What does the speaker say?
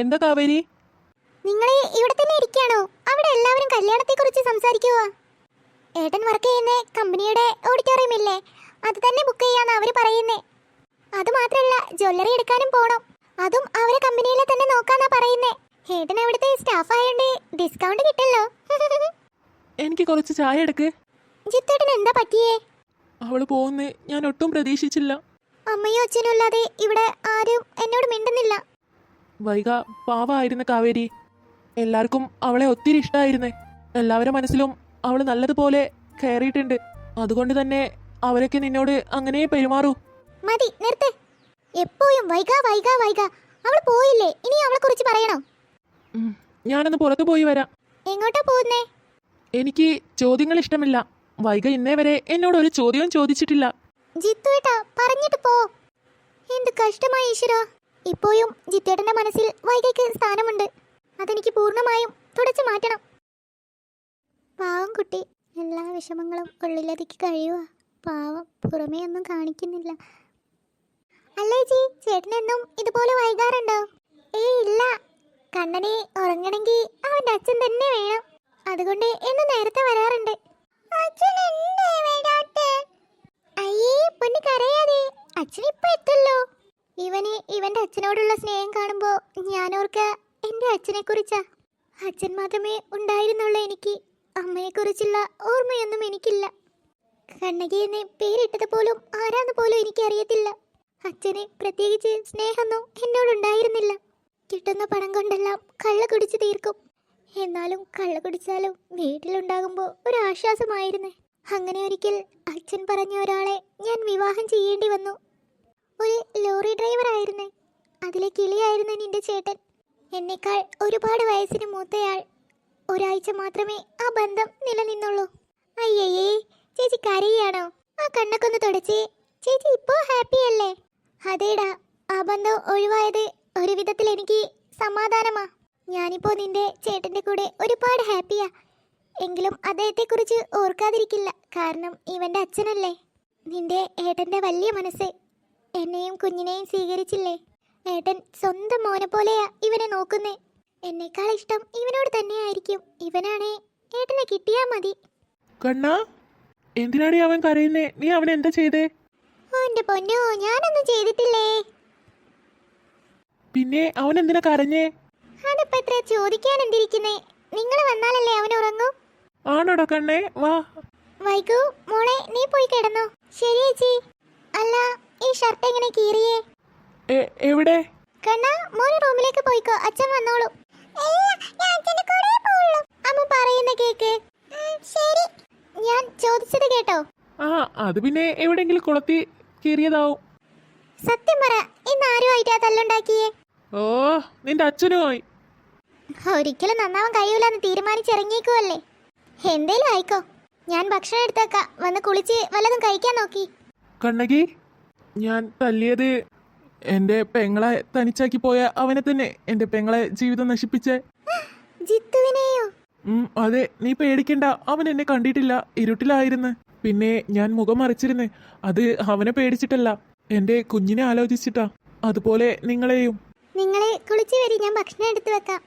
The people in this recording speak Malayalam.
എന്താ കാവേരി? നിങ്ങൾ ഇവിടെ തന്നെ ഇരിക്കാണോ? അവിടെ എല്ലാവരും കല്യാണത്തെ കുറിച്ച് സംസാരിക്കുവാ. ഏട്ടൻ വർക്ക് ചെയ്യുന്ന കമ്പനിയുടെ ഓഡിറ്റോറിയം ഇല്ലേ, അത് തന്നെ ബുക്ക് ചെയ്യാന്ന് അവര് പറയുന്നേ. അത് മാത്രല്ല, ജ്വല്ലറി എടുക്കാനും പോണം. അതും അവരെ കമ്പനിയിലെ തന്നെ നോക്കാന്നാ പറയുന്നേ. ഏട്ടൻ അവിടുത്തെ സ്റ്റാഫ് ആയതുകൊണ്ട് ഡിസ്കൗണ്ട് കിട്ടല്ലോ. എനിക്ക് കുറച്ച് ചായ എടുക്ക്. ജിത്തേട്ടന് എന്താ പറ്റിയേ? അവള് പോകുന്നേ ഞാൻ ഒട്ടും പ്രതീക്ഷിച്ചില്ല. അമ്മയും അച്ഛനും ഇല്ലാതെ ഇവിടെ ആരും എന്നോട് മിണ്ടുന്നില്ല. വൈക പാവായിരുന്നു കാവേരി. എല്ലാവർക്കും അവളെ ഒത്തിരി ഇഷ്ടമായിരുന്നേ. എല്ലാവരുടെ മനസ്സിലും അവള് നല്ലതുപോലെ കയറിയിട്ടുണ്ട്. അതുകൊണ്ട് തന്നെ അവരൊക്കെ നിന്നോട് അങ്ങനെ പെരുമാറൂ. മതി, നിർത്ത്. എപ്പോഴും വൈക വൈക വൈക. അവൾ പോയില്ലേ, ഇനി അവളെ കുറിച്ച് പറയണോ? ഞാനൊന്ന് പുറത്തു പോയി വരാം. എങ്ങോട്ടാ പോകുന്നേ? എനിക്ക് ചോദ്യങ്ങൾ ഇഷ്ടമില്ല. വൈക ഇന്നേ വരെ എന്നോട് ഒരു ചോദ്യവും ചോദിച്ചിട്ടില്ല. ജിത്തുവേട്ടാ, പറഞ്ഞിട്ട് പോ. എന്ത് കഷ്ടമായി ഈശ്വര. ഇപ്പോഴും ജിത്തേട്ടന്റെ മനസ്സിൽ വൈകയ്ക്ക് സ്ഥാനമുണ്ട്. അതെനിക്ക് പൂർണ്ണമായും തുടച്ചു മാറ്റണം. പാവം കുട്ടി, എല്ലാ വിഷമങ്ങളും ഉള്ളിലതിക്ക് കഴിയുക. പാവം, പുറമേ ഒന്നും കാണിക്കുന്നില്ല. അല്ലേ ജി, ചേട്ടനെന്നും ഇതുപോലെ വൈകാറുണ്ടോ? ഇല്ല. കണ്ണനെ ഉറങ്ങണമെങ്കിൽ അവന്റെ അച്ഛൻ തന്നെ വേണം. അതുകൊണ്ട് എന്നും നേരത്തെ വരാറുണ്ട്. അയ്യേ പൊന്നു, കരയാതെ. അച്ഛൻ ഇപ്പൊ എത്തല്ലോ. ഇവന്റെ അച്ഛനോടുള്ള സ്നേഹം കാണുമ്പോ ഞാനോർക്ക എന്റെ അച്ഛനെ കുറിച്ചാ. അച്ഛൻ മാത്രമേ ഉണ്ടായിരുന്നുള്ളൂ എനിക്ക്. അമ്മയെക്കുറിച്ചുള്ള ഓർമ്മയൊന്നും എനിക്കില്ല. കണ്ണകി എന്ന് പേരിട്ടത് പോലും ആരാന്ന് പോലും എനിക്കറിയത്തില്ല. അച്ഛന് പ്രത്യേകിച്ച് സ്നേഹമൊന്നും എന്നോടുണ്ടായിരുന്നില്ല. കിട്ടുന്ന പണം കൊണ്ടെല്ലാം കള്ള കുടിച്ച് തീർക്കും. എന്നാലും കള്ള കുടിച്ചാലും വീട്ടിലുണ്ടാകുമ്പോൾ ഒരു ആശ്വാസമായിരുന്നേ. അങ്ങനെ ഒരിക്കൽ അച്ഛൻ പറഞ്ഞ ഒരാളെ ഞാൻ വിവാഹം ചെയ്യേണ്ടി വന്നു. ഒരു ലോറി ഡ്രൈവർ ആയിരുന്നേ. അതിലെ കിളിയായിരുന്നു നിന്റെ ചേട്ടൻ. എന്നേക്കാൾ ഒരുപാട് വയസ്സിന് മൂത്തയാൾ. ഒരാഴ്ച മാത്രമേ ആ ബന്ധം നിലനിന്നുള്ളൂ. അയ്യേ, ചേച്ചി കരയാണോ? ആ കണ്ണൊക്കൊന്ന് തുടച്ചേ. ചേച്ചി ഇപ്പോ ഹാപ്പിയല്ലേ? അതേടാ, ആ ബന്ധം ഒഴിവായത് ഒരു വിധത്തിൽ എനിക്ക് സമാധാനമാ. ഞാനിപ്പോ നിന്റെ ചേട്ടന്റെ കൂടെ ഒരുപാട് ഹാപ്പിയാ. എങ്കിലും അദ്ദേഹത്തെക്കുറിച്ച് ഓർക്കാതിരിക്കില്ല. കാരണം ഇവന്റെ അച്ഛനല്ലേ. നിന്റെ ഏട്ടന്റെ വലിയ മനസ്സ്. എന്നെയും കുഞ്ഞിനെയും സ്വീകരിച്ചില്ലേ. ഏട്ടൻ സ്വന്തം മോനെ പോലെയാ ഇവനെ നോക്കുന്നേ. എന്നേക്കാൾ ഇഷ്ടം ഇവനോട് തന്നെയായിരിക്കും. ഇവനാണേ ഏട്ടനെ കിട്ടിയാ മതി. കണ്ണാ, എന്തിനാണ് അവൻ കരയുന്നേ? നീ അവൻ എന്താ ചെയ്തേ? എന്റെ പൊന്നോ, ഞാനൊന്നും ചെയ്തിട്ടില്ലേ. പിന്നെ അവൻ എന്തിനാ കരഞ്ഞേ? അതിപ്പോ എത്ര ചോദിക്കാൻ എന്തിരിക്കുന്നേ? നിങ്ങൾ വന്നാലല്ലേ അവൻ ഉറങ്ങൂ. ആണോടാ കണ്ണേ, വാ. വൈകു മോളെ, നീ പോയി കിടന്നോ. ശരി ചേച്ചി. അല്ല, ഈ ഷർട്ട് എങ്ങനെ കീറിയേ? എവിടെ? കണ്ണാ, മോനെ റൂമിലേക്ക് പോയിക്കോ, അച്ഛൻ വന്നോളൂ. അമ്മ പറയുന്ന കേക്ക്. ശരി, ഞാൻ ചോദിച്ചത് കേട്ടോ? ആ, അത് പിന്നെ എവിടെയെങ്കിലും കുളത്തി കീറിയതാവും. സത്യം പറ, ഇന്ന് ആരുമായിട്ടാ തല്ലുണ്ടാക്കിയേ? ഓ, നിന്റെ അച്ഛനുമായി. ഒരിക്കലും നന്നാവാൻ കഴിയൂലെന്ന് തീരുമാനിച്ചിറങ്ങിയേക്കുവല്ലേ. എന്തേലും ആയിക്കോ, ഞാൻ ഭക്ഷണം എടുത്തേക്കാം. വന്ന് കുളിച്ച് വല്ലതും കഴിക്കാൻ നോക്കി. കണ്ണകി, ഞാൻ തല്ലിയത് എന്റെ പെങ്ങളെ തനിച്ചാക്കി പോയ അവനെ തന്നെ. എന്റെ പെങ്ങളെ ജീവിതം നശിപ്പിച്ചേ. ജിത്തുവിനെയോ? അതെ, നീ പേടിക്കണ്ട. അവൻ എന്നെ കണ്ടിട്ടില്ല, ഇരുട്ടിലായിരുന്നു. പിന്നെ ഞാൻ മുഖം മറിച്ചിരുന്നു. അത് അവനെ പേടിച്ചിട്ടല്ല, എന്റെ കുഞ്ഞിനെ ആലോചിച്ചിട്ടാ. അതുപോലെ നിങ്ങളെയും. നിങ്ങളെ കുളിച്ച് വരി, ഞാൻ ഭക്ഷണം എടുത്തു വെക്കാം.